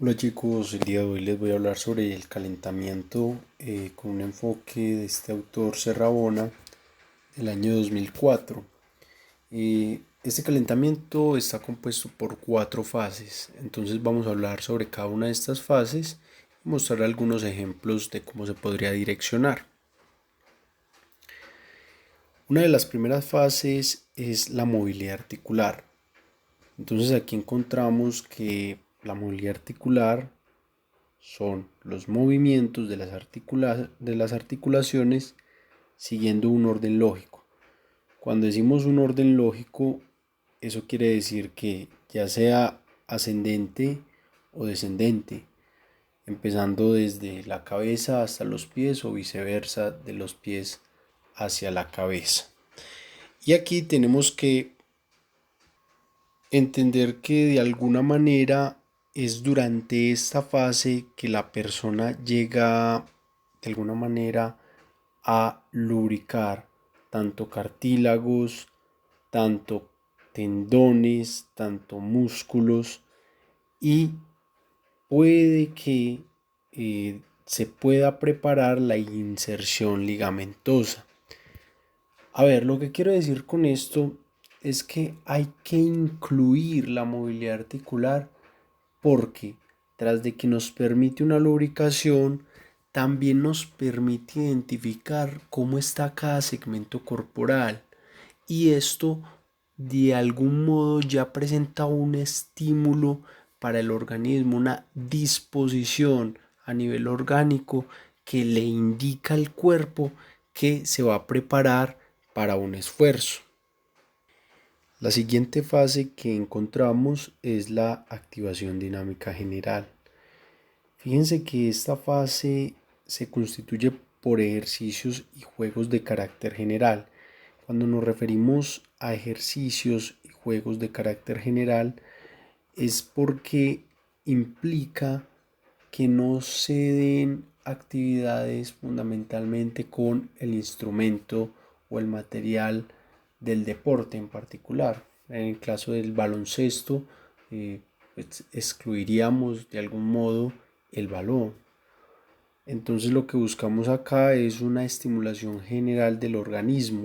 Hola chicos, el día de hoy les voy a hablar sobre el calentamiento con un enfoque de este autor Serrabona del año 2004. Este calentamiento está compuesto por cuatro fases, entonces vamos a hablar sobre cada una de estas fases y mostrar algunos ejemplos de cómo se podría direccionar. Una de las primeras fases es la movilidad articular. Entonces aquí encontramos que la movilidad articular son los movimientos de las articulaciones siguiendo un orden lógico. Cuando decimos un orden lógico, eso quiere decir que ya sea ascendente o descendente, empezando desde la cabeza hasta los pies o viceversa de los pies hacia la cabeza. Y aquí tenemos que entender que de alguna manera es durante esta fase que la persona llega de alguna manera a lubricar tanto cartílagos, tanto tendones, tanto músculos y puede que se pueda preparar la inserción ligamentosa. A ver, lo que quiero decir con esto es que hay que incluir la movilidad articular porque tras de que nos permite una lubricación, también nos permite identificar cómo está cada segmento corporal. Y esto de algún modo ya presenta un estímulo para el organismo, una disposición a nivel orgánico que le indica al cuerpo que se va a preparar para un esfuerzo. La siguiente fase que encontramos es la activación dinámica general. Fíjense que esta fase se constituye por ejercicios y juegos de carácter general. Cuando nos referimos a ejercicios y juegos de carácter general es porque implica que no se den actividades fundamentalmente con el instrumento o el material del deporte en particular. En el caso del baloncesto, pues excluiríamos de algún modo el balón. Entonces lo que buscamos acá es una estimulación general del organismo.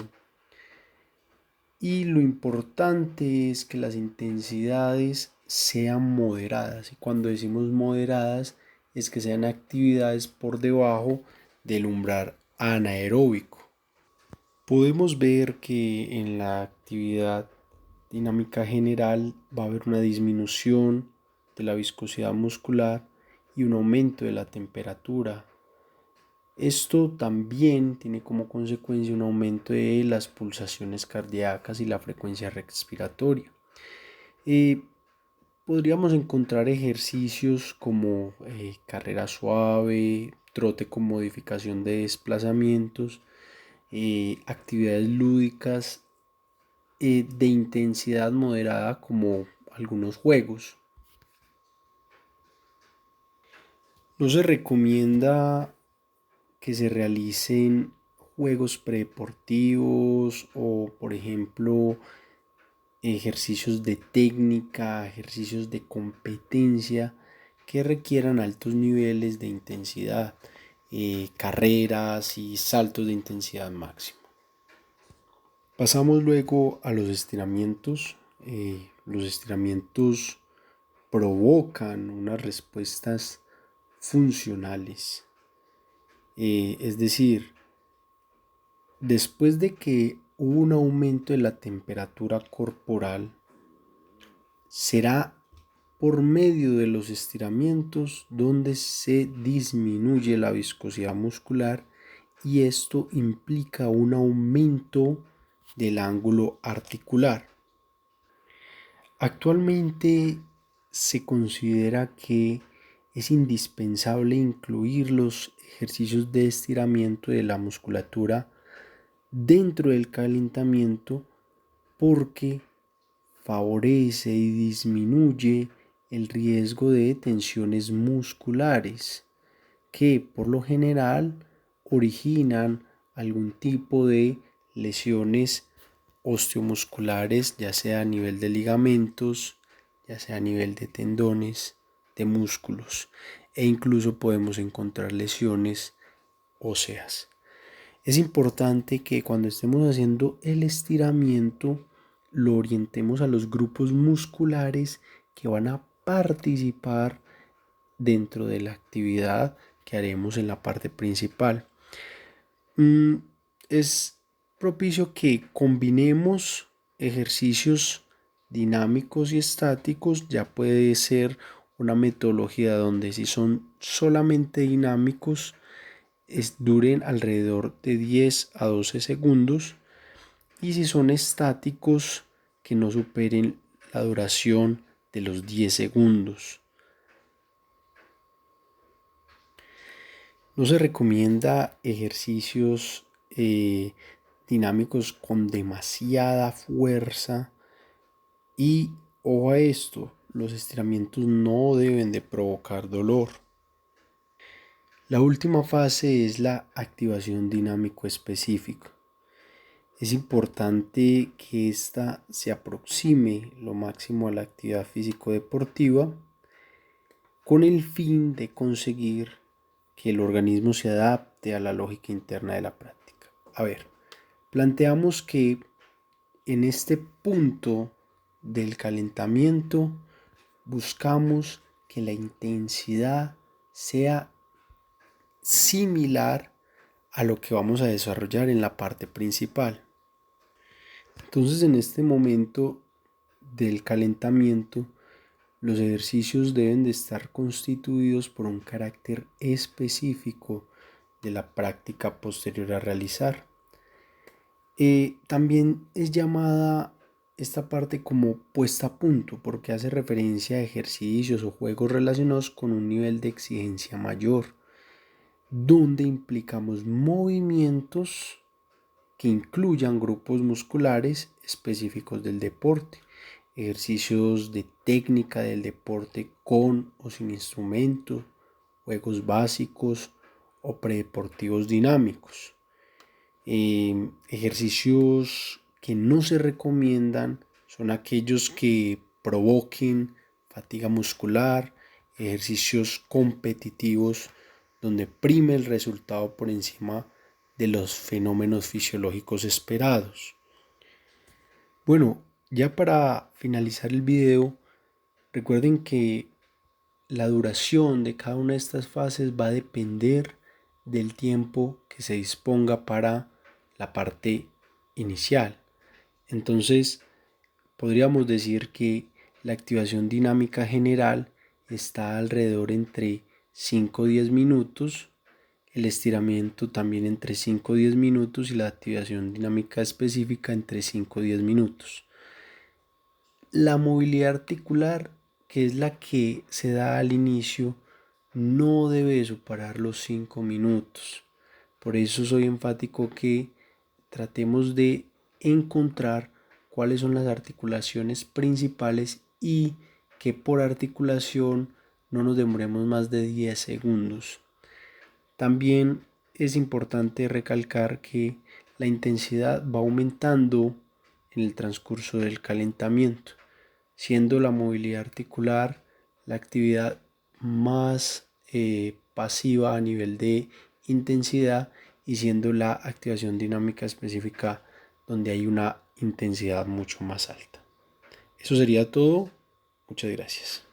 Y lo importante es que las intensidades sean moderadas. Y cuando decimos moderadas es que sean actividades por debajo del umbral anaeróbico. Podemos ver que en la actividad dinámica general va a haber una disminución de la viscosidad muscular y un aumento de la temperatura. Esto también tiene como consecuencia un aumento de las pulsaciones cardíacas y la frecuencia respiratoria. Podríamos encontrar ejercicios como carrera suave, trote con modificación de desplazamientos, actividades lúdicas de intensidad moderada como algunos juegos. No se recomienda que se realicen juegos predeportivos o, por ejemplo, ejercicios de técnica, ejercicios de competencia que requieran altos niveles de intensidad, carreras y saltos de intensidad máxima. Pasamos luego a los estiramientos. Los estiramientos provocan unas respuestas funcionales. Es decir, después de que hubo un aumento de la temperatura corporal, será por medio de los estiramientos donde se disminuye la viscosidad muscular y esto implica un aumento del ángulo articular. Actualmente se considera que es indispensable incluir los ejercicios de estiramiento de la musculatura dentro del calentamiento porque favorece y disminuye el riesgo de tensiones musculares que por lo general originan algún tipo de lesiones osteomusculares, ya sea a nivel de ligamentos, ya sea a nivel de tendones de músculos e incluso podemos encontrar lesiones óseas. Es importante que cuando estemos haciendo el estiramiento lo orientemos a los grupos musculares que van a participar dentro de la actividad que haremos en la parte principal. Es propicio que combinemos ejercicios dinámicos y estáticos. Ya puede ser una metodología donde si son solamente dinámicos duren alrededor de 10 a 12 segundos, y si son estáticos que no superen la duración de los 10 segundos. No se recomienda ejercicios dinámicos con demasiada fuerza, y ojo a esto, los estiramientos no deben de provocar dolor. La última fase es la activación dinámico específica. Es importante que ésta se aproxime lo máximo a la actividad físico-deportiva con el fin de conseguir que el organismo se adapte a la lógica interna de la práctica. A ver, planteamos que en este punto del calentamiento buscamos que la intensidad sea similar a lo que vamos a desarrollar en la parte principal. Entonces, en este momento del calentamiento, los ejercicios deben de estar constituidos por un carácter específico de la práctica posterior a realizar. También es llamada esta parte como puesta a punto, porque hace referencia a ejercicios o juegos relacionados con un nivel de exigencia mayor, donde implicamos movimientos que incluyan grupos musculares específicos del deporte, ejercicios de técnica del deporte con o sin instrumento, juegos básicos o predeportivos dinámicos. Ejercicios que no se recomiendan son aquellos que provoquen fatiga muscular, ejercicios competitivos donde prime el resultado por encima de los fenómenos fisiológicos esperados. Bueno, ya para finalizar el video, recuerden que la duración de cada una de estas fases va a depender del tiempo que se disponga para la parte inicial. Entonces, podríamos decir que la activación dinámica general está alrededor entre 5 o 10 minutos, el estiramiento también entre 5 o 10 minutos y la activación dinámica específica entre 5 o 10 minutos. La movilidad articular, que es la que se da al inicio, no debe superar los 5 minutos. Por eso soy enfático que tratemos de encontrar cuáles son las articulaciones principales y que por articulación no nos demoremos más de 10 segundos. También es importante recalcar que la intensidad va aumentando en el transcurso del calentamiento, siendo la movilidad articular la actividad más pasiva a nivel de intensidad, y siendo la activación dinámica específica donde hay una intensidad mucho más alta. Eso sería todo. Muchas gracias.